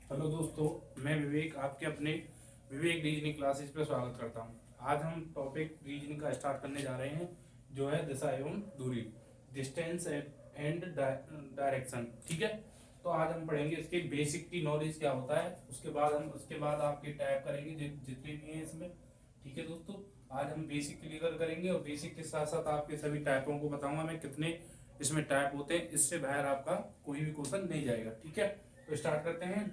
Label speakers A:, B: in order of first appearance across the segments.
A: Hello दोस्तों, मैं विवेक आपके अपने विवेक रीजनिंग क्लासेस पे स्वागत करता हूं। आज हम टॉपिक रीजनिंग का स्टार्ट करने जा रहे हैं, जो है दिशा एवं दूरी, डिस्टेंस एंड डायरेक्शन। ठीक है, तो आज हम पढ़ेंगे इसके बेसिक की नॉलेज क्या होता है। उसके बाद आपके टाइप करेंगे जितने भी हैं इसमें। ठीक है दोस्तों, आज हम बेसिक क्लियर करेंगे और बेसिक के साथ साथ आपके सभी टाइपों को बताऊंगा मैं कितने इसमें टाइप होते हैं। इससे बाहर आपका कोई भी क्वेश्चन नहीं जाएगा। ठीक है, तो स्टार्ट करते हैं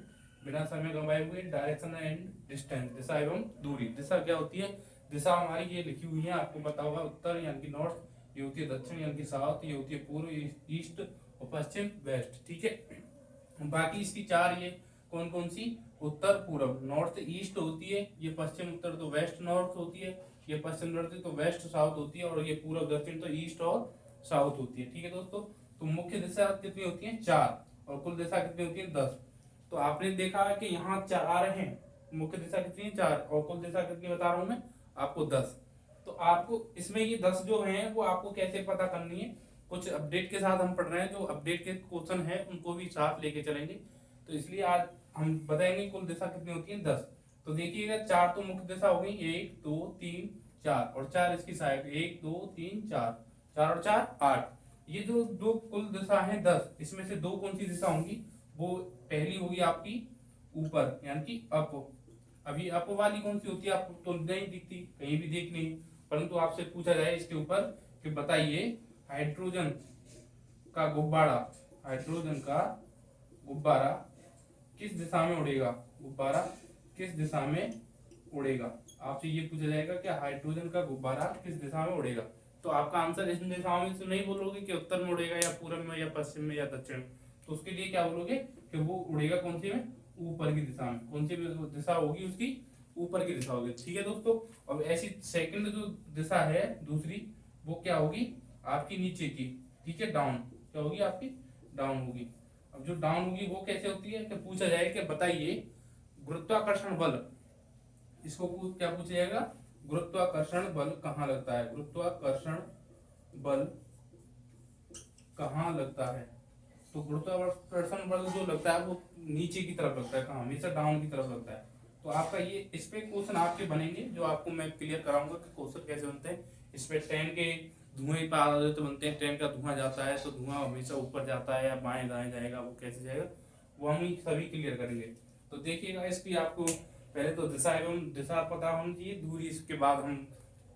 A: बिना समय गंवाए हुए। डायरेक्शन एंड डिस्टेंस, दिशा एवं दूरी। दिशा क्या होती है? दिशा हमारी ये लिखी हुई है, आपको पता होगा। उत्तर यानी कि नॉर्थ, ये होती है दक्षिण यानी कि साउथ, ये होती है पूर्व ईस्ट और पश्चिम वेस्ट। ठीक है, बाकी इसकी चार ये कौन कौन सी? उत्तर पूर्व नॉर्थ ईस्ट होती है, ये पश्चिम उत्तर तो वेस्ट नॉर्थ होती है, ये पश्चिम नॉर्थ तो वेस्ट साउथ होती है, और ये पूर्व दक्षिण तो ईस्ट और साउथ होती है। ठीक है दोस्तों, तो मुख्य दिशा कितनी होती है? चार, और कुल दिशा कितनी होती है? 10। तो आपने देखा है कि यहाँ चार हैं, मुख्य दिशा कितनी है? चार, और कुल दिशा कितनी बता रहा हूं मैं आपको? 10। तो आपको इसमें ये 10 जो हैं वो आपको कैसे पता करनी है? कुछ अपडेट के साथ हम पढ़ रहे हैं, जो अपडेट के क्वेश्चन है उनको भी साथ लेके चलेंगे। तो इसलिए आज हम बताएंगे कुल दिशा कितनी होती है? 10। तो देखिएगा, चार तो मुख्य दिशा हो गई, 1 2 3 4, और चार इसकी साइड, 1 2 3 4, 4 और 4 8। ये जो दो कुल दिशा है 10, इसमें से दो कौन सी दिशा होंगी? वो पहली होगी आपकी ऊपर यानी कि अप। अभी अप वाली कौन सी होती है? आपको तो नहीं दिखती, कहीं भी देख नहीं, परंतु आपसे पूछा जाए इसके ऊपर कि बताइए हाइड्रोजन का गुब्बारा, हाइड्रोजन का गुब्बारा किस दिशा में उड़ेगा? गुब्बारा किस दिशा में उड़ेगा? आपसे ये पूछा जाएगा कि हाइड्रोजन का गुब्बारा किस दिशा में उड़ेगा। तो आपका आंसर इन दिशाओं में से नहीं बोलोगे कि उत्तर में उड़ेगा या पूर्व में या पश्चिम में या दक्षिण में। तो उसके लिए क्या बोलोगे कि वो उड़ेगा कौन सी में? ऊपर की दिशा में। कौन सी दिशा होगी उसकी? ऊपर की दिशा होगी। ठीक है दोस्तों, अब ऐसी सेकंड जो दिशा है दूसरी, वो क्या होगी? आपकी नीचे की। ठीक है, डाउन। क्या होगी आपकी? डाउन होगी। अब जो डाउन होगी वो कैसे होती है? कि पूछा जाए कि बताइए गुरुत्वाकर्षण बल, इसको क्या पूछा जाएगा? गुरुत्वाकर्षण बल कहाँ लगता है? गुरुत्वाकर्षण बल कहाँ लगता है? तो गुरुत्वाकर्षण बल जो लगता है वो नीचे की तरफ लगता है। कहाँ? हमेशा डाउन की तरफ लगता है। तो आपका ये इस पे क्वेश्चन आपके बनेंगे, जो आपको मैं क्लियर कराऊंगा कि क्वेश्चन कैसे बनते हैं। इस पे ट्रेन के धुएं पर आधारित बनते हैं। ट्रेन का धुआं जाता है तो धुआं हमेशा ऊपर जाता है या बाएं दाएं जाएगा, वो कैसे जाएगा, वो हम ही सभी क्लियर करेंगे। तो देखिएगा, इसकी आपको पहले तो दिशा एवं दिशा पता होनी चाहिए, दूरी इसके बाद हम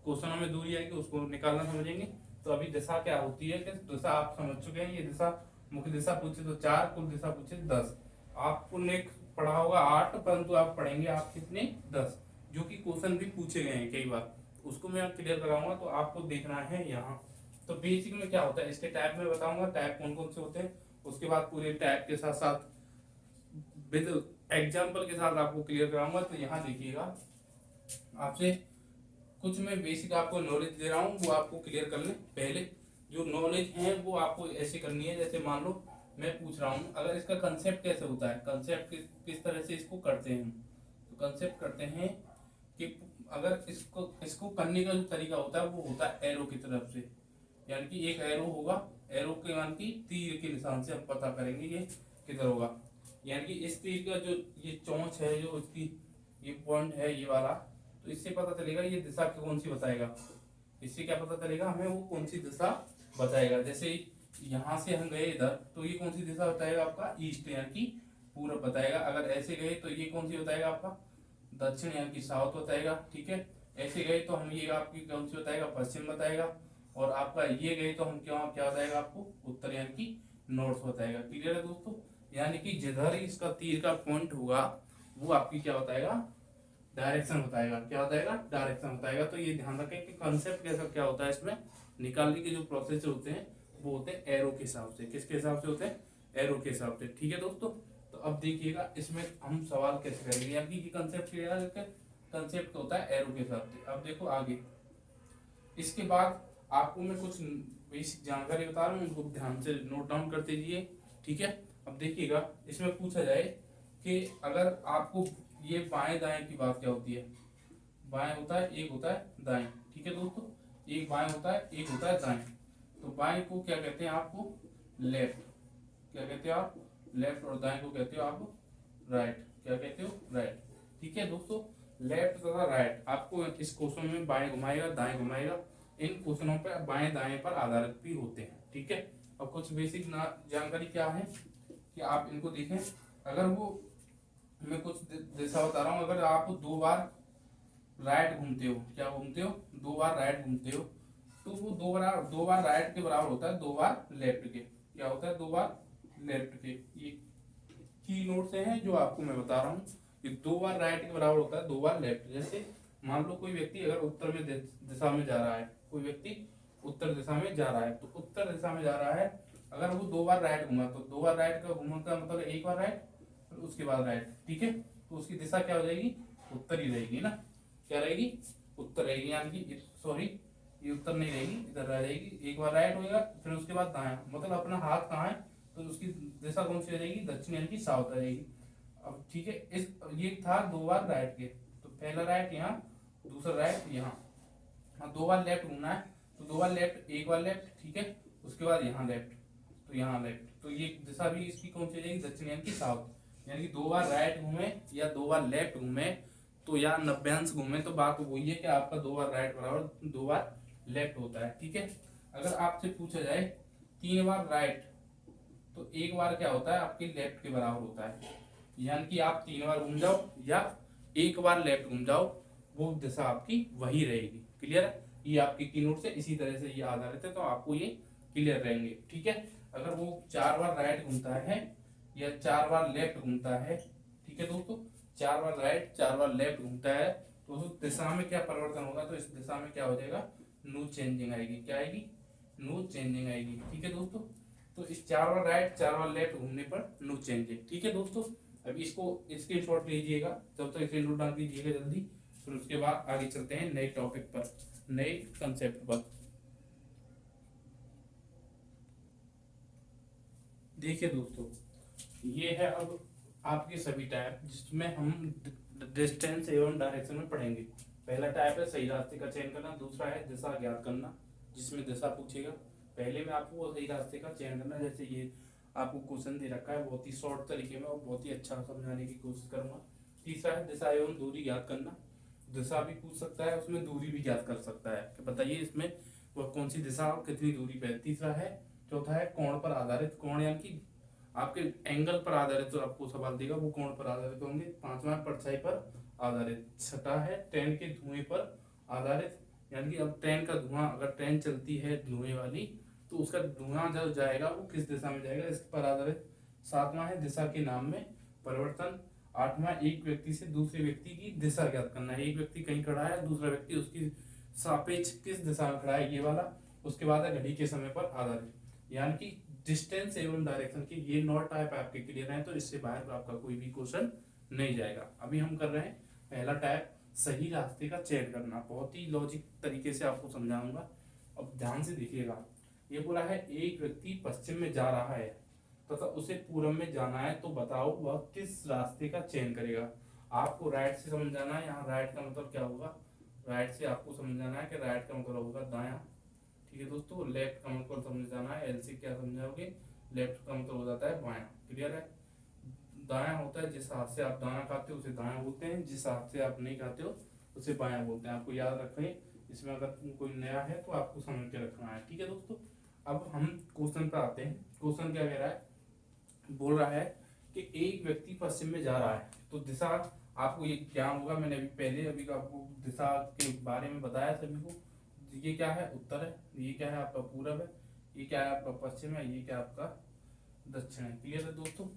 A: क्वेश्चनों में दूरी आएगी उसको निकालना समझेंगे। तो अभी दिशा क्या होती है कि दिशा आप समझ चुके हैं। ये दिशा, मुख्य दिशा पूछे तो 4, कुल दिशा पूछे 10। आपको ने पढ़ा होगा 8, परंतु आप पढ़ेंगे आप कितने? 10, जो कि क्वेश्चन भी पूछे गए हैं कई बार। उसको मैं क्लियर कराऊंगा, तो आपको देखना है यहाँ। तो बेसिक में क्या होता है, इसके टाइप में बताऊंगा, टाइप कौन कौन से होते हैं। उसके बाद पूरे टाइप के साथ साथ विद एग्जाम्पल के साथ आपको क्लियर कराऊंगा। तो यहाँ देखिएगा, आपसे कुछ मैं बेसिक आपको नॉलेज दे रहा हूँ, वो आपको क्लियर कर लें। पहले जो नॉलेज है वो आपको ऐसे करनी है, जैसे मान लो मैं पूछ रहा हूँ, अगर इसका कंसेप्ट कैसे होता है, कंसेप्ट किस तरह से इसको करते हैं हम। तो कंसेप्ट करते हैं कि अगर इसको इसको करने का जो तरीका होता है वो होता है एरो की तरफ से। यानी कि एक एरो होगा, एरो के मान की तीर के निशान से हम पता करेंगे ये किधर होगा। यानी कि इस तीर का जो ये चोंच है, जो इसकी ये पॉइंट है ये वाला, तो इससे पता चलेगा ये दिशा कौन सी बताएगा। इससे क्या पता चलेगा हमें, वो कौन सी दिशा बताएगा। जैसे यहाँ से हम गए इधर, तो ये कौन सी दिशा बताएगा आपका? ईस्ट यानी कि पूरब बताएगा। अगर ऐसे गए तो ये कौन सी बताएगा आपका? दक्षिण यानी कि साउथ बताएगा। ठीक है, ऐसे गए तो हम ये आपकी कौन सी बताएगा? पश्चिम बताएगा। और आपका ये गए तो हम क्या क्या बताएगा आपको? उत्तर यानी कि नॉर्थ बताएगा। क्लियर है दोस्तों? यानी कि जिधर इसका तीर का पॉइंट होगा वो आपकी क्या बताएगा? डायरेक्शन बताएगा। क्या बताएगा? डायरेक्शन बताएगा। तो ये ध्यान रखें कि कंसेप्ट कैसा क्या होता है, इसमें निकालने के जो प्रोसेस होते हैं वो होते हैं एरो के हिसाब से। किसके हिसाब से होते हैं? एरो के हिसाब से। ठीक है दोस्तों, तो अब देखिएगा इसमें हम सवाल कैसे करेंगे, यानी कि कंसेप्ट क्लियर है। कंसेप्ट होता है एरो के हिसाब से। अब देखो आगे, इसके बाद आपको मैं कुछ बेसिक जानकारी बता रहा हूँ, उनको ध्यान से नोट डाउन करते जाइए। ठीक है, अब देखिएगा, इसमें पूछा जाए कि अगर आपको ये बाएं दाएं की बात क्या होती है। बाएं होता है, एक होता है दाएं। ठीक है दोस्तों, एक बाएं होता है, एक होता है दाएं। तो बाएं को क्या कहते हैं? आपको लेफ्ट। क्या कहते हैं आप? लेफ्ट। और दाएं को कहते हो आप राइट, क्या कहते हो, राइट। ठीक है दोस्तों, लेफ्ट तथा राइट आपको इस क्वेश्चन में बाएं घुमाएगा दाएं घुमाएगा, इन क्वेश्चनों पे बाएं दाएं पर आधारित भी होते हैं। ठीक है, अब कुछ बेसिक जानकारी क्या है कि आप इनको देखें। अगर वो, मैं कुछ दिशा बता रहा हूँ, अगर आप 2 बार राइट घूमते हो, क्या घूमते हो, 2 बार राइट घूमते हो, तो वो 2 बार राइट के बराबर होता है 2 बार लेफ्ट के। क्या होता है, 2 बार लेफ्ट के। ये की नोट से है जो आपको मैं बता रहा हूँ कि 2 बार राइट के बराबर होता है 2 बार लेफ्ट। जैसे मान लो कोई व्यक्ति अगर उत्तर में दिशा में जा रहा है, कोई व्यक्ति उत्तर दिशा में जा रहा है, तो उत्तर दिशा में जा रहा है, अगर वो 2 बार राइट घूमा तो 2 बार राइट का घूमने का मतलब 1 बार राइट फिर उसके बाद राइट। ठीक है, तो उसकी दिशा क्या हो जाएगी, उत्तर ही रहेगी ना, क्या रहेगी, उत्तर रहेगी। यानी कि सॉरी, ये उत्तर नहीं रहेगी, इधर रह जाएगी। 1 बार राइट होएगा फिर उसके बाद दायां, मतलब अपना हाथ कहाँ है, तो उसकी दिशा कौन सी हो जाएगी, दक्षिण यानी कि साउथ आ जाएगी। अब ठीक है, इस ये था 2 बार राइट के, तो पहला राइट यहाँ, दूसरा राइट यहाँ। हाँ, 2 बार लेफ्ट घूमना है, तो 2 बार लेफ्ट, 1 बार लेफ्ट, ठीक है, उसके बाद यहाँ लेफ्ट, तो यहाँ लेफ्ट, तो ये दिशा भी इसकी कौन सी हो जाएगी, दक्षिण यानी कि साउथ। यानी कि 2 बार राइट घूमे या 2 बार लेफ्ट घूमे तो या 90 अंश घूमे, तो बात वही है कि आपका 2 बार राइट बराबर 2 बार लेफ्ट होता है। ठीक है, अगर आपसे पूछा जाए 3 बार राइट, तो 1 बार क्या होता है आपके लेफ्ट के बराबर होता है। यानी कि आप 3 बार घूम जाओ या 1 बार लेफ्ट घूम जाओ, वो दिशा आपकी वही रहेगी। क्लियर है, ये आपकी की नोट से इसी तरह से ये आधारित है, तो आपको ये क्लियर रहेंगे। ठीक है, अगर वो 4 बार राइट घूमता है या 4 बार लेफ्ट घूमता है, ठीक है दोस्तों, 4 बार राइट 4 बार लेफ्ट घूमता है, तो उस दिशा में क्या परिवर्तन होगा, तो इस दिशा में क्या हो जाएगा, नो चेंजिंग आएगी। क्या आएगी, नो चेंजिंग आएगी। ठीक है दोस्तों, तो इस 4 बार राइट 4 बार लेफ्ट घूमने पर नो चेंजिंग। ठीक है दोस्तों, अब इसको स्क्रीनशॉट लीजिएगा, जब तक स्क्रीनशॉट डाल दीजिएगा जल्दी, फिर उसके बाद आगे चलते हैं नए टॉपिक पर, नए कंसेप्ट पर। देखिए दोस्तों, ये है अब आपके सभी टाइप जिसमें हम डिस्टेंस एवं डायरेक्शन में पढ़ेंगे। पहला टाइप है सही रास्ते का चयन करना, दूसरा है दिशा ज्ञात करना, जिसमें दिशा पूछेगा। पहले में आपको वो सही रास्ते का चयन करना, जैसे ये आपको क्वेश्चन दे रखा है बहुत ही शॉर्ट तरीके में और बहुत ही अच्छा समझाने की कोशिश करूंगा। तीसरा है दिशा एवं दूरी ज्ञात करना, दिशा भी पूछ सकता है, उसमें दूरी भी ज्ञात कर सकता है कि बताइए इसमें वह कौन सी दिशा और कितनी दूरी पे है। तीसरा है, चौथा है कोण पर आधारित, कोण यानी कि आपके एंगल पर आधारित जो आपको सवाल देगा वो कोण पर आधारित होंगे। पांचवा परछाई पर आधारित। छठा है ट्रेन के धुएं पर आधारित, यानी कि अब ट्रेन का धुआं, अगर ट्रेन चलती है धुएं वाली तो उसका धुआं जब जाएगा वो किस दिशा में जाएगा, इस पर आधारित। सातवां है दिशा के नाम में परिवर्तन। आठवां एक व्यक्ति से दूसरे व्यक्ति की दिशा ज्ञात करना है, एक व्यक्ति कहीं खड़ा है दूसरा व्यक्ति उसकी सापेक्ष किस दिशा में खड़ा है, ये वाला। उसके बाद है घड़ी के समय पर आधारित, यानी कि डिस्टेंस एवं डायरेक्शन की ये 9 टाइप आपके क्लियर हैं, तो इससे बाहर आपका कोई भी क्वेश्चन नहीं जाएगा। अभी हम कर रहे हैं पहला टाइप सही रास्ते का चयन करना, बहुत ही लॉजिक तरीके से आपको समझाऊंगा। अब ध्यान से देखिएगा, ये बोला है एक व्यक्ति पश्चिम में जा रहा है तथा उसे पूर्व में जाना है, तो बताओ वह किस रास्ते का चयन करेगा। आपको राइट से समझाना है, यहाँ राइट का मतलब क्या होगा, राइट से आपको समझाना है कि राइट का मतलब होगा दायां। ठीक है दोस्तों, लेफ्ट का मतलब समझाना है, एल से क्या समझाओगे, लेफ्ट का मतलब हो जाता है बायां। क्लियर है, दायां होता है जिस हाथ से आप दाना खाते हो उसे दायां बोलते हैं, जिस हाथ से आप नहीं खाते हो उसे बायां बोलते हैं। आपको याद रखें, इसमें अगर कोई नया है तो आपको समझ के रखना है। ठीक है दोस्तों, अब हम क्वेश्चन पर आते हैं। क्वेश्चन क्या कह रहा है, बोल रहा है कि एक व्यक्ति पश्चिम में जा रहा है, तो दिशा आपको ये ज्ञान होगा, मैंने अभी पहले अभी आपको दिशा के बारे में बताया सभी को। ये क्या है, उत्तर है, ये क्या है आपका पूरब है, ये क्या है आपका पश्चिम है, ये क्या आपका दक्षिण है। क्लियर है दोस्तों,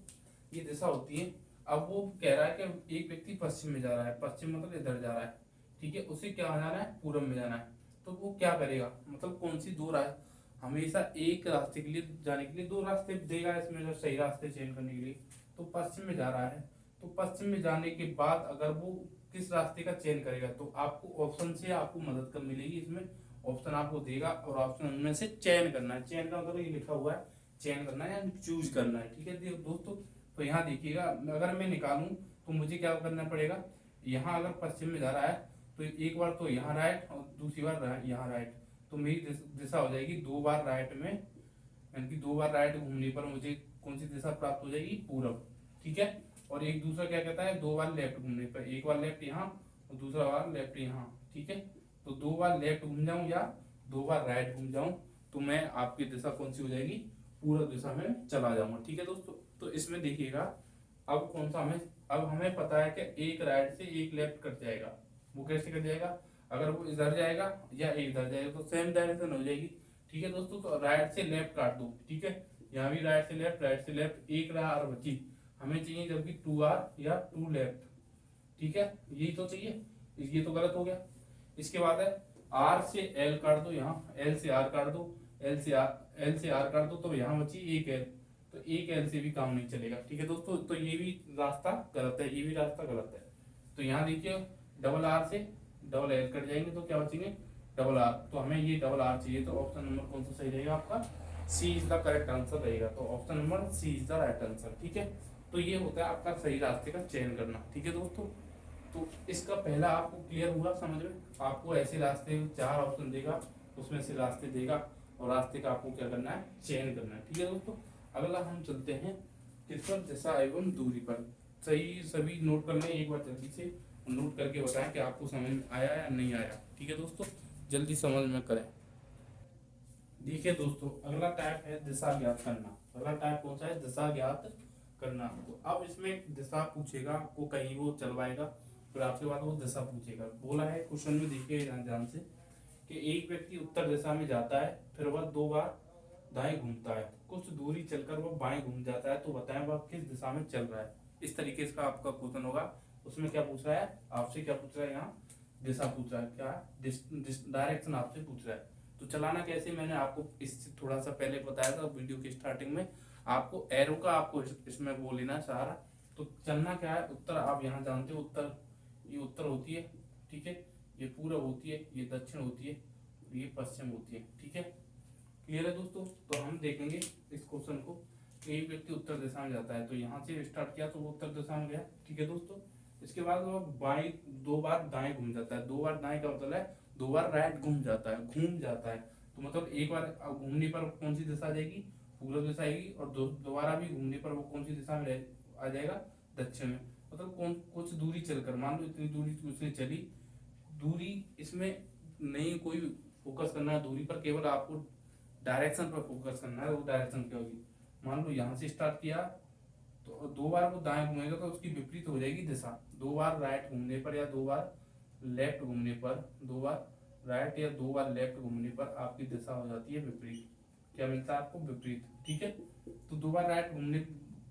A: ये दिशा होती है। अब वो कह रहा है कि एक व्यक्ति पश्चिम में जा रहा है, पश्चिम मतलब इधर जा रहा है, ठीक है, उसे क्या जाना है, पूरब में जाना है। तो वो क्या करेगा, मतलब कौन सी दो रास्ते, हमेशा एक रास्ते के लिए जाने के लिए 2 रास्ते देगा इसमें, जो सही रास्ते चयन करने के लिए। तो पश्चिम में जा रहा है, तो पश्चिम में जाने के बाद अगर वो किस रास्ते का चयन करेगा, तो आपको ऑप्शन से आपको मदद कर मिलेगी। इसमें ऑप्शन आपको देगा और ऑप्शन में से चयन करना है। चयन का मतलब ये लिखा हुआ है, चयन करना है या चूज करना है। ठीक है दोस्तों, तो यहाँ देखिएगा, अगर मैं निकालूं तो मुझे क्या करना पड़ेगा, यहाँ अगर पश्चिम में जा रहा है तो एक बार तो यहाँ राइट और दूसरी बार यहाँ राइट, तो मेरी दिशा हो जाएगी 2 बार राइट में, यानी कि 2 बार राइट घूमने पर मुझे कौन सी दिशा प्राप्त हो जाएगी, पूरब। ठीक है, और एक दूसरा क्या कहता है, 2 बार लेफ्ट घूमने पर, एक बार लेफ्ट यहाँ और दूसरा बार लेफ्ट यहाँ, ठीक है। तो 2 बार लेफ्ट घूम जाऊं या 2 बार राइट घूम जाऊं तो मैं आपकी दिशा कौन सी हो जाएगी, पूरब दिशा में चला जाऊंगा, ठीक है दोस्तों। तो इसमें देखिएगा अब कौन सा हमें, अब हमें पता है कि एक राइट से एक लेफ्ट कट जाएगा, वो कैसे कट जाएगा, अगर वो इधर जाएगा या इधर जाएगा तो सेम डायरेक्शन हो जाएगी, ठीक है दोस्तों। तो राइट से लेफ्ट काट दो, ठीक है, यहाँ भी राइट से लेफ्ट एक रहा और बची, हमें चाहिए जबकि 2R या 2 लेफ्ट, ठीक है, यही तो चाहिए, ये तो गलत हो गया। इसके बाद है R से L काट दो, यहाँ L से R काट दो, L से R काट दो, तो यहाँ बची एक L, तो एक L से भी काम नहीं चलेगा, ठीक है दोस्तों। तो ये भी रास्ता गलत है, ये भी रास्ता गलत है। तो यहाँ देखिए डबल R से डबल L कट जाएंगे तो क्या बचेंगे, डबल R, तो हमें ये डबल R चाहिए, तो ऑप्शन नंबर कौन सा सही रहेगा आपका, C is the correct answer रहेगा। तो option number C is the right answer, ठीक है। तो ये होता है आपका सही रास्ते का चयन करना, ठीक है दोस्तों। तो इसका पहला आपको क्लियर हुआ समझ में, आपको ऐसे रास्ते 4 ऑप्शन देगा, उसमें से रास्ते देगा और रास्ते का आपको क्या करना है, चयन करना है, ठीक है दोस्तों। अगला हम चलते हैं किस पर, दिशा एवं दूरी पर। सही सभी नोट कर लें एक बार जल्दी से, नोट करके बताएं कि आपको समझ में आया या नहीं आया, ठीक है दोस्तों, जल्दी समझ में करें। देखिए दोस्तों अगला टाइप है दिशा ज्ञात करना। अगला टाइप कौन सा है, दिशा ज्ञात करना। तो अब इसमें दिशा पूछेगा आपको, कहीं वो चलवाएगा, फिर आपके बाद वो दिशा पूछेगा। बोला है क्वेश्चन में, देखिए ध्यान से, कि एक व्यक्ति उत्तर दिशा में जाता है, फिर वह 2 बार दाएं घूमता है, कुछ दूरी चलकर वह बाएं घूम जाता है, तो बताएं वह किस दिशा में चल रहा है। इस तरीके से आपका क्वेश्चन होगा। उसमें क्या पूछ रहा है आपसे, क्या पूछ रहा है, यहाँ दिशा पूछ रहा है, क्या डायरेक्शन आपसे पूछ रहा है। तो चलाना कैसे, मैंने आपको इससे थोड़ा सा पहले बताया था वीडियो के स्टार्टिंग में। आपको एरो का आपको इसमें वो लेना सहारा। तो चलना क्या है, उत्तर आप यहाँ जानते हो, उत्तर ये उत्तर होती है, ठीक है, ये पूरब होती है, ये दक्षिण होती है, ये पश्चिम होती है, ठीक है, क्लियर है दोस्तों। तो हम देखेंगे इस क्वेश्चन को, एक व्यक्ति उत्तर दिशा में जाता है, तो यहाँ से स्टार्ट किया तो वो उत्तर दिशा में गया, ठीक है दोस्तों। इसके बाद वो बाएं 2 बार दाएं घूम जाता है, 2 बार दाएं का मतलब है 2 बार राइट घूम जाता है, घूम जाता है। तो मतलब एक बार घूमने पर कौन सी दिशा जाएगी, पूर्व दिशा आएगी, और दोबारा भी घूमने पर वो कौन सी दिशा में आ जाएगा, दक्षिण में। मतलब कौन कुछ दूरी चलकर, मान लो इतनी दूरी उसने चली, दूरी इसमें नहीं कोई फोकस करना है दूरी पर, केवल आपको डायरेक्शन पर फोकस करना है। वो डायरेक्शन क्या होगी, मान लो यहाँ से स्टार्ट किया तो 2 बार वो दाएं घूमेगा तो उसकी विपरीत हो जाएगी दिशा। 2 बार राइट घूमने पर या 2 बार लेफ्ट घूमने पर, 2 बार राइट या 2 बार लेफ्ट घूमने पर आपकी दिशा हो जाती है विपरीत। क्या मिलता है आपको, विपरीत, ठीक है। तो 2 बार राइट घूमने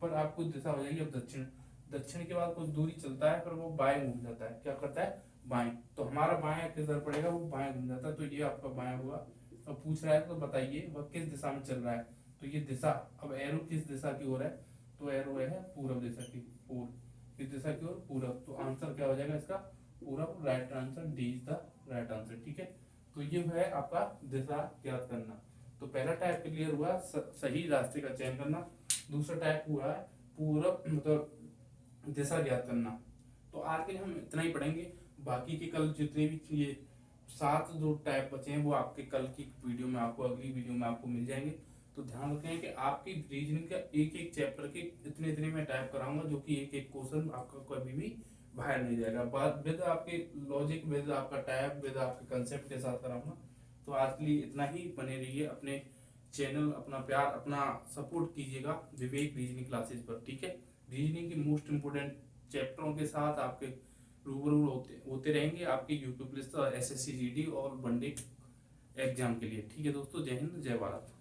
A: पर आपको दिशा हो जाएगी अब दक्षिण। दक्षिण के बाद कुछ दूरी चलता है, फिर वो बाएं घूम जाता है, क्या करता है, बाएं। तो हमारा बाएं किस तरफ पड़ेगा, वो बाएं घूम जाता है, तो ये आपका बाएं हुआ। अब पूछ रहा है तो बताइए वह किस दिशा में चल रहा है। तो ये दिशा, अब एरो किस दिशा की ओर है, तो एरो है पूरब दिशा की ओर, किस दिशा की ओर, पूरब। तो आंसर क्या हो जाएगा इसका, पूरब, right answer, D is the right answer, ठीक है। तो ये है आपका दिशा ज्ञात करना। तो पहला टाइप क्लियर हुआ, सही रास्ते का चयन करना। दूसरा टाइप हुआ है पूरब मतलब दिशा ज्ञात करना। तो आज के लिए हम इतना ही पढ़ेंगे, बाकी के कल जितने भी ये 7 जो टाइप बचे हैं वो आपके कल की वीडियो में, आपको अगली वीडियो में आपको मिल जाएंगे। तो ध्यान रखें कि आपकी रीजनिंग का एक एक चैप्टर के इतने मैं टाइप कराऊंगा, जो कि एक एक क्वेश्चन आपका कभी भी बाहर नहीं जाएगा, विद आपके लॉजिक, विद आपका टाइप, विद आपके कंसेप्ट के साथ कराऊंगा। तो आज के लिए इतना ही, बने रहिए अपने चैनल, अपना प्यार, अपना सपोर्ट कीजिएगा विवेक रीजनिंग क्लासेस पर, ठीक है। रीजनिंग के मोस्ट इंपोर्टेंट चैप्टरों के साथ आपके रूबरू होते रहेंगे आपके यूट्यूब लिस्ट, SSC GD और वनडे एग्जाम के लिए, ठीक है दोस्तों। जय हिंद, जय भारत।